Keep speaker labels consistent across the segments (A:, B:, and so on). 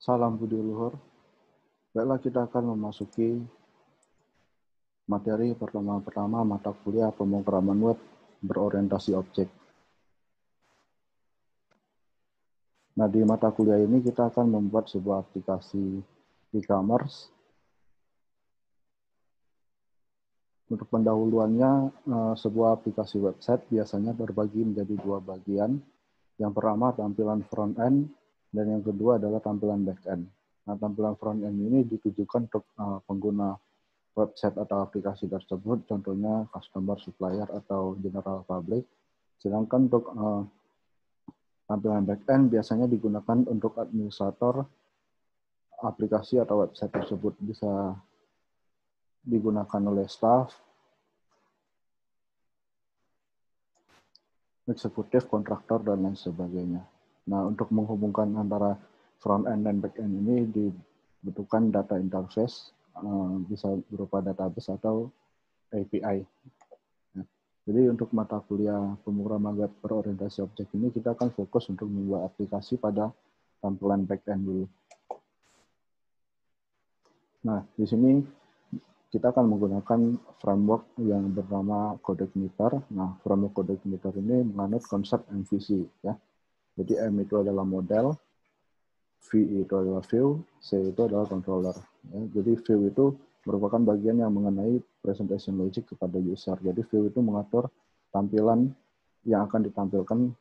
A: Salam budi luhur. Baiklah, kita akan memasuki materi pertama mata kuliah pemrograman web berorientasi objek. Nah, di mata kuliah ini kita akan membuat sebuah aplikasi e-commerce. Untuk pendahuluannya, sebuah aplikasi website biasanya terbagi menjadi dua bagian. Yang pertama tampilan front end, dan yang kedua adalah tampilan back end. Nah, tampilan front end ini ditujukan untuk pengguna website atau aplikasi tersebut, contohnya customer, supplier, atau general public. Sedangkan untuk tampilan back-end biasanya digunakan untuk administrator aplikasi atau website tersebut. Bisa digunakan oleh staff, eksekutif, kontraktor, dan lain sebagainya. Nah, untuk menghubungkan antara front-end dan back-end ini dibutuhkan data interface, bisa berupa database atau API. Jadi untuk mata kuliah pemrograman web berorientasi objek ini kita akan fokus untuk membuat aplikasi pada tampilan back-end dulu. Nah, di sini kita akan menggunakan framework yang bernama CodeIgniter. Nah, framework CodeIgniter ini menganut konsep MVC, ya. Jadi M itu adalah model, V itu adalah view, C itu adalah controller. Ya. Jadi view itu merupakan bagian yang mengenai presentation logic kepada user. Jadi view itu mengatur tampilan yang akan ditampilkan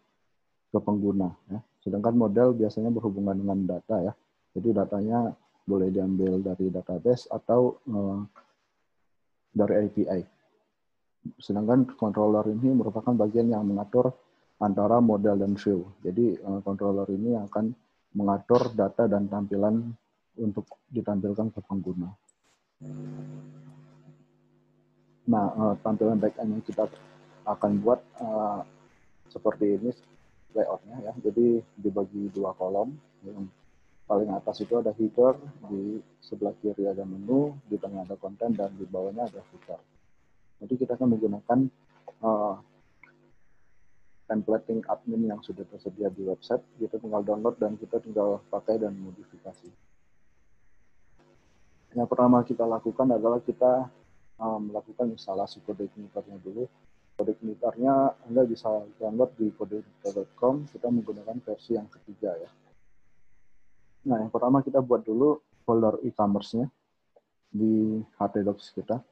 A: ke pengguna. Ya. Sedangkan model biasanya berhubungan dengan data, ya. Jadi datanya boleh diambil dari database atau dari API. Sedangkan controller ini merupakan bagian yang mengatur antara model dan view. Jadi controller ini akan mengatur data dan tampilan untuk ditampilkan ke pengguna. Nah, tampilan backend yang kita akan buat seperti ini layoutnya, ya. Jadi dibagi dua kolom. Yang paling atas itu ada header, di sebelah kiri ada menu, di tengah ada konten, dan di bawahnya ada footer. Jadi kita akan menggunakan templating admin yang sudah tersedia di website. Kita tinggal download dan kita tinggal pakai dan modifikasi. Yang pertama kita lakukan adalah kita melakukan instalasi CodeIgniter-nya dulu. CodeIgniter-nya Anda bisa download di codeigniter.com. Kita menggunakan versi yang ketiga, ya. Nah, yang pertama kita buat dulu folder e-commerce-nya di htdocs kita.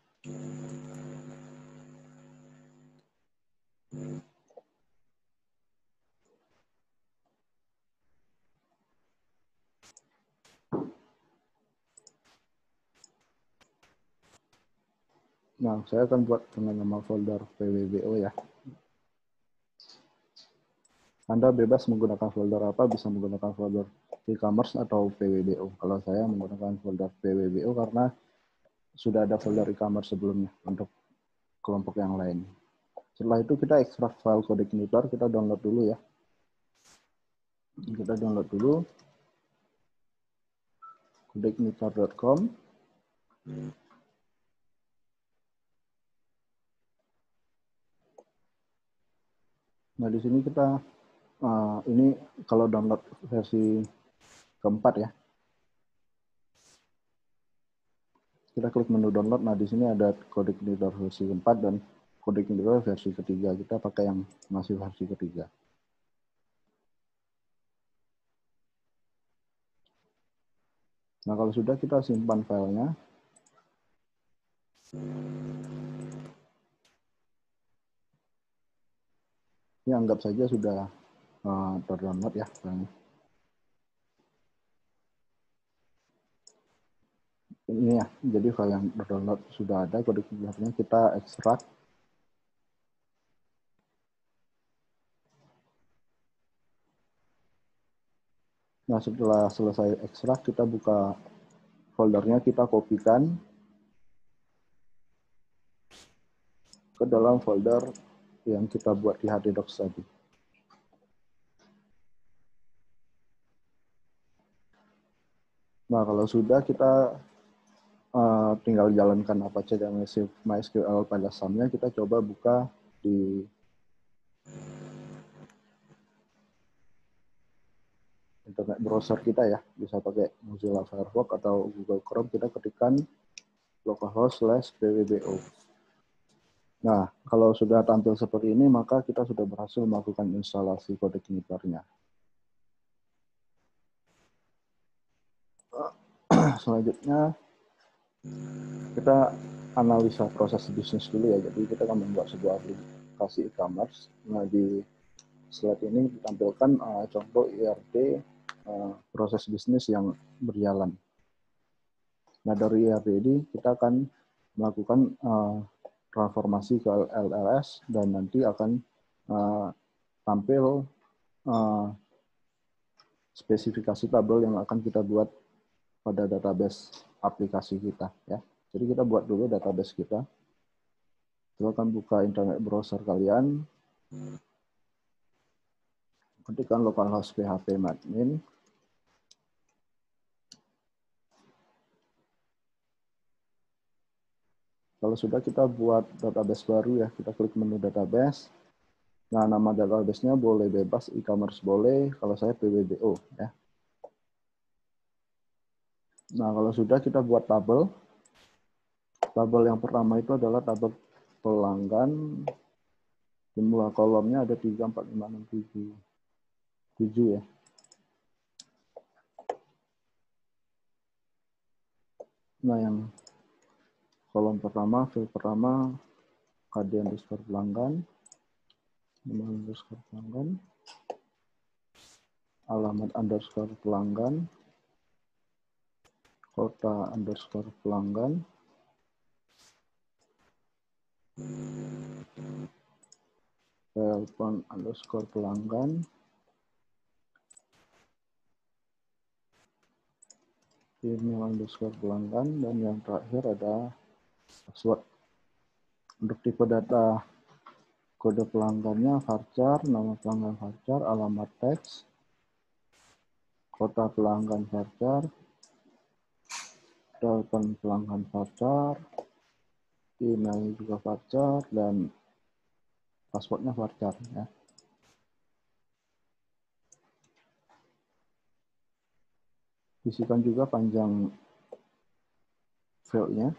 A: Nah, saya akan buat dengan nama folder pwbo, ya. Anda bebas menggunakan folder apa, bisa menggunakan folder e-commerce atau pwbo. Kalau saya menggunakan folder pwbo karena sudah ada folder e-commerce sebelumnya untuk kelompok yang lain. Setelah itu kita ekstrak file CodeIgniter, kita download dulu, ya. Kita download dulu codeigniter.com. Nah, di sini kita ini kalau download versi keempat, ya. Kita klik menu download. Nah, di sini ada CodeIgniter versi keempat dan CodeIgniter versi ketiga. Kita pakai yang masih versi ketiga. Nah, kalau sudah, kita simpan filenya. Ini anggap saja sudah terdownload, ya, filenya. Ini, ya, jadi file yang terdownload sudah ada, CodeIgniter-nya kita ekstrak. Nah, setelah selesai ekstrak, kita buka foldernya, kita kopikan ke dalam folder yang kita buat di htdocs tadi. Nah, kalau sudah, kita tinggal jalankan Apache dan MySQL pada SAM-nya. Kita coba buka di internet browser kita ya, bisa pakai Mozilla Firefox atau Google Chrome, kita ketikkan localhost/pwbo. Nah, kalau sudah tampil seperti ini, maka kita sudah berhasil melakukan instalasi Codegigniternya. Selanjutnya, kita analisa proses bisnis dulu ya. Jadi kita akan membuat sebuah aplikasi e-commerce. Nah, di slide ini ditampilkan contoh IRD proses bisnis yang berjalan. Nah, dari IRD ini kita akan melakukan transformasi ke LLS dan nanti akan tampil spesifikasi tabel yang akan kita buat pada database aplikasi kita ya. Jadi kita buat dulu database kita. Silakan buka internet browser kalian. Ketikkan localhost php admin. Kalau sudah, kita buat database baru ya. Kita klik menu database. Nah, nama database-nya boleh bebas, e-commerce boleh. Kalau saya pwbo ya. Nah, kalau sudah, kita buat tabel. Tabel yang pertama itu adalah tabel pelanggan. Jumlah kolomnya ada 3, 4, 5, 6, 7 ya. Nah, yang kolom pertama, field pertama, KD underscore pelanggan, nama underscore pelanggan, alamat underscore pelanggan, kota underscore pelanggan, telepon underscore pelanggan, email underscore pelanggan, dan yang terakhir ada password. Untuk tipe data kode pelanggannya varchar, nama pelanggan varchar, alamat teks, kota pelanggan varchar, telepon pelanggan varchar, email juga varchar, dan passwordnya varchar ya. Isikan juga panjang file-nya.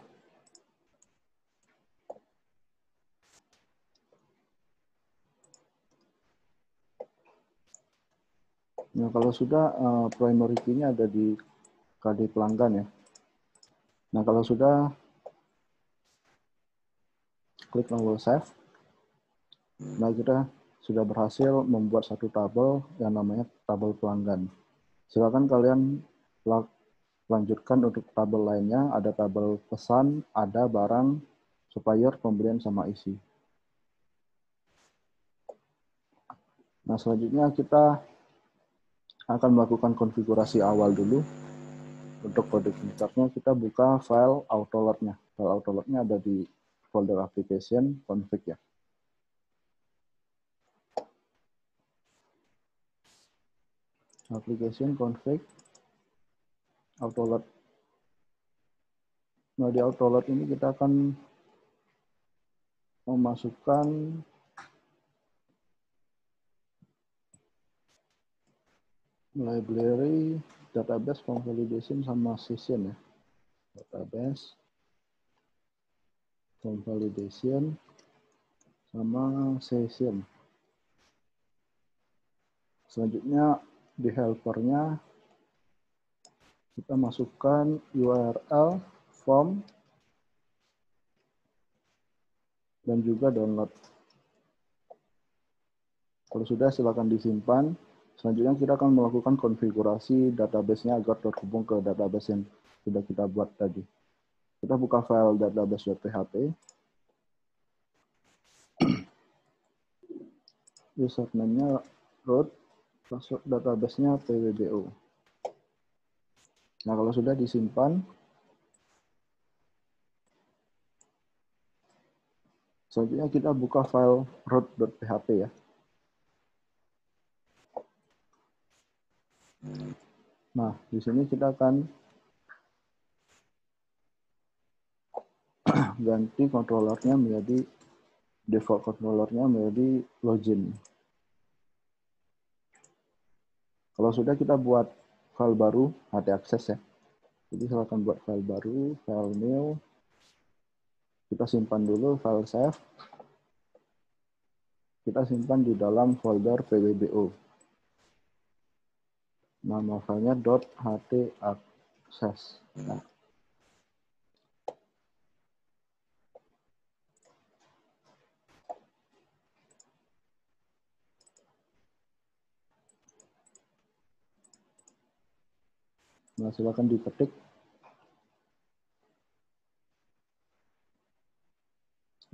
A: Nah, kalau sudah, primary key-nya ada di KD pelanggan ya. Nah, kalau sudah, klik tombol save. Nah, kita sudah berhasil membuat satu tabel yang namanya tabel pelanggan. Silakan kalian lanjutkan untuk tabel lainnya. Ada tabel pesan, ada barang, supplier, pembelian, sama isi. Nah, selanjutnya kita akan melakukan konfigurasi awal dulu. Untuk Codegigniternya kita buka file autoload-nya. File autoload-nya ada di folder application config ya. Application config autoload. Nah, di autoload ini kita akan memasukkan library, database, convalidation, sama session ya. Database, convalidation, sama session. Selanjutnya di helpernya kita masukkan URL, form, dan juga download. Kalau sudah, silakan disimpan. Selanjutnya kita akan melakukan konfigurasi database-nya agar terhubung ke database yang sudah kita buat tadi. Kita buka file database.php. Username-nya root, password database-nya pwbo. Nah, kalau sudah disimpan, selanjutnya kita buka file root.php ya. Nah, di sini kita akan ganti controllernya menjadi default controllernya menjadi login. Kalau sudah, kita buat file baru, htaccess ya. Jadi silakan buat file baru, file new. Kita simpan dulu file save. Kita simpan di dalam folder pwbo. Nama filenya .htaccess. Nah, silakan diketik.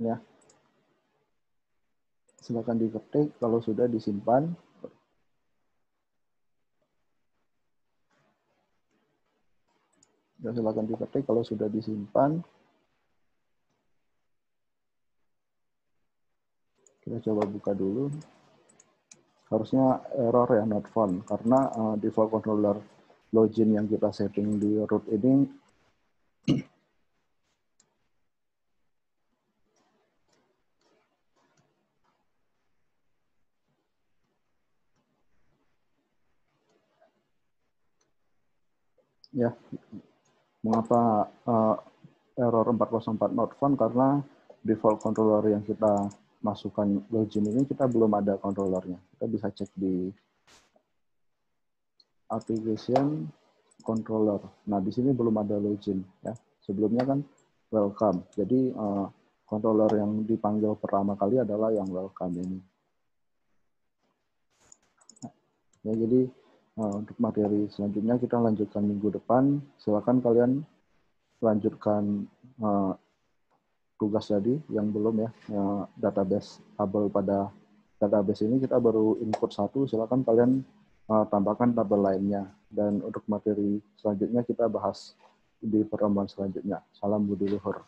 A: Ya. Silakan diketik, kalau sudah disimpan. Ya, silakan diketik kalau sudah disimpan. Kita coba buka dulu. Harusnya error ya, not found, karena default controller login yang kita setting di root ini ya. Mengapa error 404 not found? Karena default controller yang kita masukkan login ini kita belum ada controllernya. Kita bisa cek di application controller. Nah, di sini belum ada login ya. Sebelumnya kan welcome. Jadi controller yang dipanggil pertama kali adalah yang welcome ini. Ya, jadi untuk materi selanjutnya kita lanjutkan minggu depan. Silakan kalian lanjutkan tugas tadi yang belum ya, database tabel. Pada database ini kita baru input 1, silakan kalian tambahkan tabel lainnya. Dan untuk materi selanjutnya kita bahas di pertemuan selanjutnya. Salam Budi Luhur.